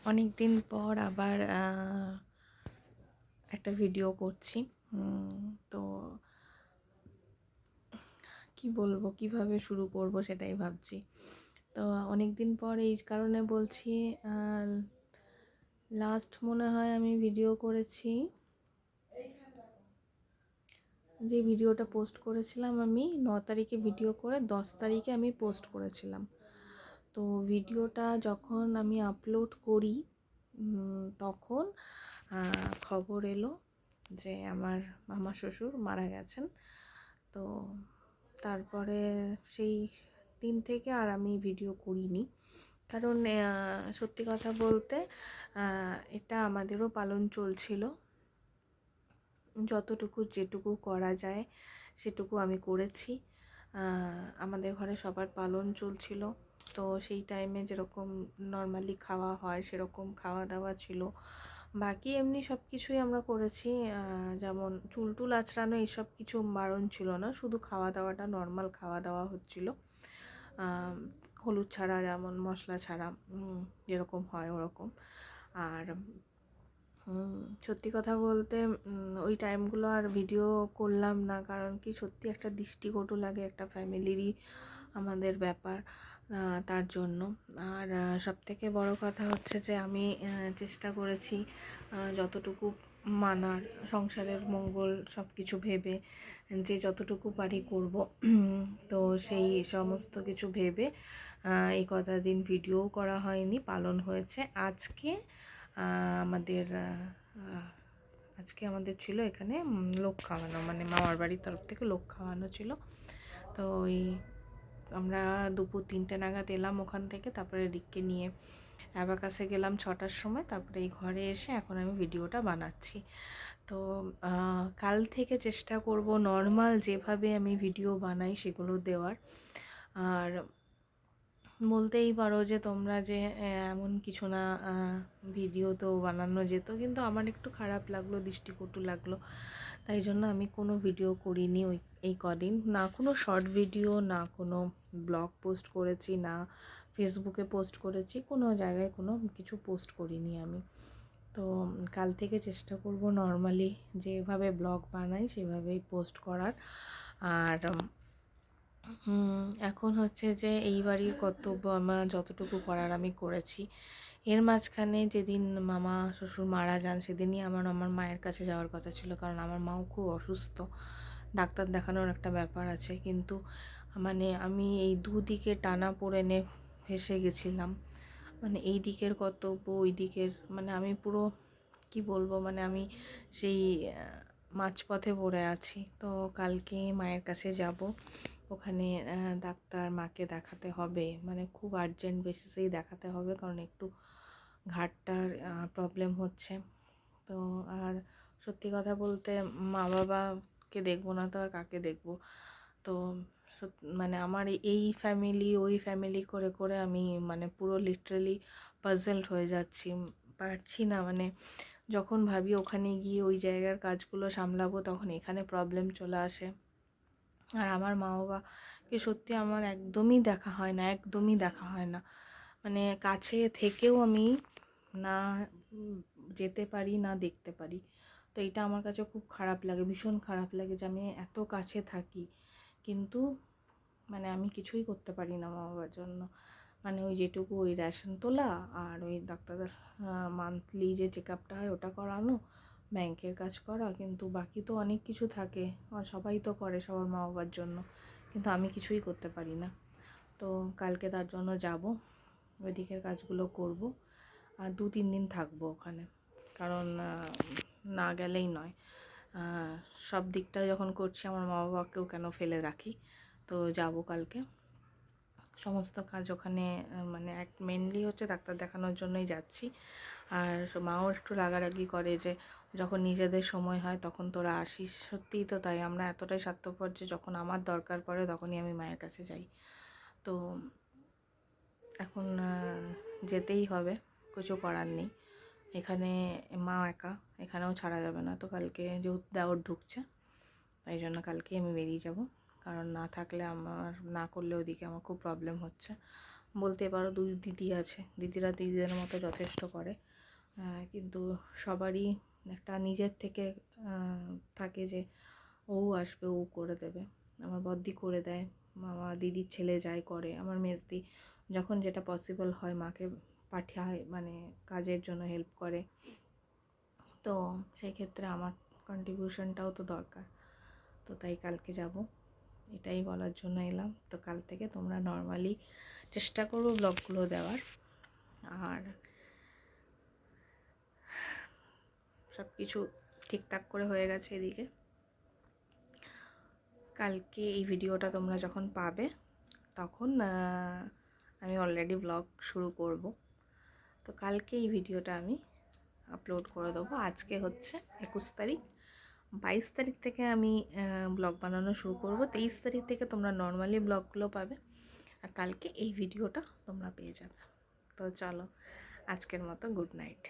অনেক দিন পর আবার একটা ভিডিও করছি। তো কি বলবো, কিভাবে শুরু করব সেটাই ভাবছি। তো অনেক দিন পর এই কারণে বলছি, লাস্ট মনে হয় আমি ভিডিও করেছি, যে ভিডিওটা পোস্ট করেছিলাম আমি 9 তারিখে ভিডিও করে 10 তারিখে আমি পোস্ট করেছিলাম। তো ভিডিওটা যখন আমি আপলোড করি তখন খবর এলো যে আমার মামা শ্বশুর মারা গেছেন। তো তারপরে সেই দিন থেকে আর আমি ভিডিও করিনি, কারণ সত্যি কথা বলতে এটা আমাদেরও পালন চলছিল। যতটুকু যেটুকু করা যায় সেটুকু আমি করেছি। আমাদের ঘরে সবার পালন চলছিল, তো সেই টাইমে যেরকম নর্মালি খাওয়া হয় সেরকম খাওয়া দাওয়া ছিল। বাকি এমনি সব কিছুই আমরা করেছি, যেমন চুল টুল আঁচড়ানো এইসব কিছু বারণ ছিল না, শুধু খাওয়া দাওয়াটা নর্মাল খাওয়া দাওয়া হচ্ছিল। হলুদ ছাড়া, যেমন মশলা ছাড়া যেরকম হয় ওরকম। আর সত্যি কথা বলতে ওই টাইমগুলো আর ভিডিও করলাম না, কারণ কি সত্যি একটা দৃষ্টিকটু লাগে একটা ফ্যামিলিরই আমাদের ব্যাপার, তার জন্য। আর সবথেকে বড় কথা হচ্ছে যে আমি চেষ্টা করেছি যতটুকু মানার, সংসারের মঙ্গল সব কিছু ভেবে যে যতটুকু পারি করব। তো সেই সমস্ত কিছু ভেবে এই কটা দিন ভিডিও করা হয়নি, পালন হয়েছে। আমাদের আজকে আমাদের ছিল এখানে লোক খাওয়ানো, মানে মামার বাড়ির তরফ থেকে লোক খাওয়ানো ছিল। তো ওই আমরা দুপুর 3টে নাগাদ এলাম ওখান থেকে, তারপরে রিককে নিয়ে অ্যাবাকাসে গেলাম 6টার সময়, তারপরে এই ঘরে এসে এখন আমি ভিডিওটা বানাচ্ছি। তো কাল থেকে চেষ্টা করব নর্মাল যেভাবে আমি ভিডিও বানাই সেগুলো দেওয়ার। আর বলতেই পারো যে তোমরা যে এমন কিছু না, ভিডিও তো বানানো যেত, কিন্তু আমার একটু খারাপ লাগলো, দৃষ্টিকটু লাগলো, তাই জন্য আমি কোনো ভিডিও করিনি এই কদিন। না কোনো শর্ট ভিডিও, না কোনো ব্লগ পোস্ট করেছি, না ফেসবুকে পোস্ট করেছি, কোনো জায়গায় কোনো কিছু পোস্ট করিনি আমি। তো কাল থেকে চেষ্টা করব নর্মালি যেভাবে ব্লগ বানাই সেভাবেই পোস্ট করার। আর এখন হচ্ছে যে এই বাড়ির কর্তব্য আমার যতটুকু করার আমি করেছি। এর মাঝখানে যেদিন মামা শ্বশুর মারা যান সেদিনই আমার মায়ের কাছে যাওয়ার কথা ছিল, কারণ আমার মাও খুব অসুস্থ, ডাক্তার দেখানোর একটা ব্যাপার আছে। কিন্তু মানে আমি এই দুদিকে টানা পোড়েনে ফেঁসে গেছিলাম, মানে এই দিকের কর্তব্য ওই দিকের, মানে আমি পুরো কি বলবো, মানে আমি সেই মাঝপথে পড়ে আছি। তো কালকে মায়ের কাছে যাব, ওখানে ডাক্তার মাকে দেখাতে হবে, মানে খুব আর্জেন্ট বেসিসেই দেখাতে হবে, কারণ একটু ঘাটটার প্রবলেম হচ্ছে। তো আর সত্যি কথা বলতে মা বাবাকে দেখবো না তো আর কাকে দেখবো। তো মানে আমার এই ফ্যামিলি ওই ফ্যামিলি করে করে আমি মানে পুরো লিটারালি পাজলড হয়ে যাচ্ছি, পারছি না। মানে যখন ভাবি ওখানে গিয়ে ওই জায়গার কাজগুলো সামলাবো, তখন এখানে প্রবলেম চলে আসে। আর আমার মা বাবাকে সত্যি আমার একদমই দেখা হয় না, একদমই দেখা হয় না। মানে কাছে থেকেও আমি না যেতে পারি, না দেখতে পারি। তো এটা আমার কাছে খুব খারাপ লাগে, ভীষণ খারাপ লাগে যে আমি এত কাছে থাকি, কিন্তু মানে আমি কিছুই করতে পারি না মা বাবার জন্য। মানে ওই যেটুকু ওই রেশন তোলা আর ওই ডাক্তারের মান্থলি যে চেক আপটা হয় ওটা করানো, ব্যাংকের কাজ করা, কিন্তু বাকি তো অনেক কিছু থাকে, আর সবাই তো করে সবার মা বাবার জন্য, কিন্তু আমি কিছুই করতে পারি না। তো কালকে তার জন্য যাব, ওই দিকের কাজগুলো করব, আর 2-3 দিন থাকবো ওখানে, কারণ না গেলেই নয়। সব দিকটা যখন করছি আমার মা বাবাকেও কেন ফেলে রাখি। তো যাব কালকে, সমস্ত কাজ ওখানে মানে মেনলি হচ্ছে ডাক্তার দেখানোর জন্যই যাচ্ছি। আর মাও একটু রাগারাগি করে যে যখন নিজেদের সময় হয় তখন তোরা আসিস। সত্যিই তো তাই, আমরা এতটাই স্বার্থপর যে যখন আমার দরকার পড়ে তখনই আমি মায়ের কাছে যাই। তো এখন যেতেই হবে, কিছু করার নেই। এখানে মা একা, এখানেও ছাড়া যাবে না। তো কালকে যেহেতু দেওর ঢুকছে, তাই জন্য কালকেই আমি বেরিয়ে যাব, কারণ না থাকলে আমার, না করলে ওদিকে আমার খুব প্রবলেম হচ্ছে। বলতে পারো 2 দিদি আছে, দিদিরা দিদিদের মতো যথেষ্ট করে, কিন্তু সবারই একটা নিজের থেকে থাকে যে ও আসবে, ও করে দেবে। আমার বদ্দি করে দেয়, আমার দিদির ছেলে যায় করে, আমার মেজদি যখন যেটা পসিবল হয় মাকে পাঠায়, মানে কাজের জন্য হেল্প করে। তো সেই ক্ষেত্রে আমার কন্ট্রিবিউশনটাও তো দরকার। তো তাই কালকে যাব, এটাই বলার জন্য এলাম। তো কাল থেকে তোমরা নর্মালি চেষ্টা করবো ব্লগগুলো দেওয়ার, আর সব কিছু ঠিকঠাক করে হয়ে গেছে এদিকে। কালকে এই ভিডিওটা তোমরা যখন পাবে তখন আমি অলরেডি ব্লগ শুরু করব। তো কালকে এই ভিডিওটা আমি আপলোড করে দেবো। আজকে হচ্ছে 21 তারিখ, 22 তারিখ থেকে আমি ব্লগ বানানো শুরু করব। 23 তারিখ থেকে তোমরা নর্মালি ব্লগগুলো পাবে, আর কালকে এই ভিডিওটা তোমরা পেয়ে যাবে। তো চলো, আজকের মতো গুড নাইট।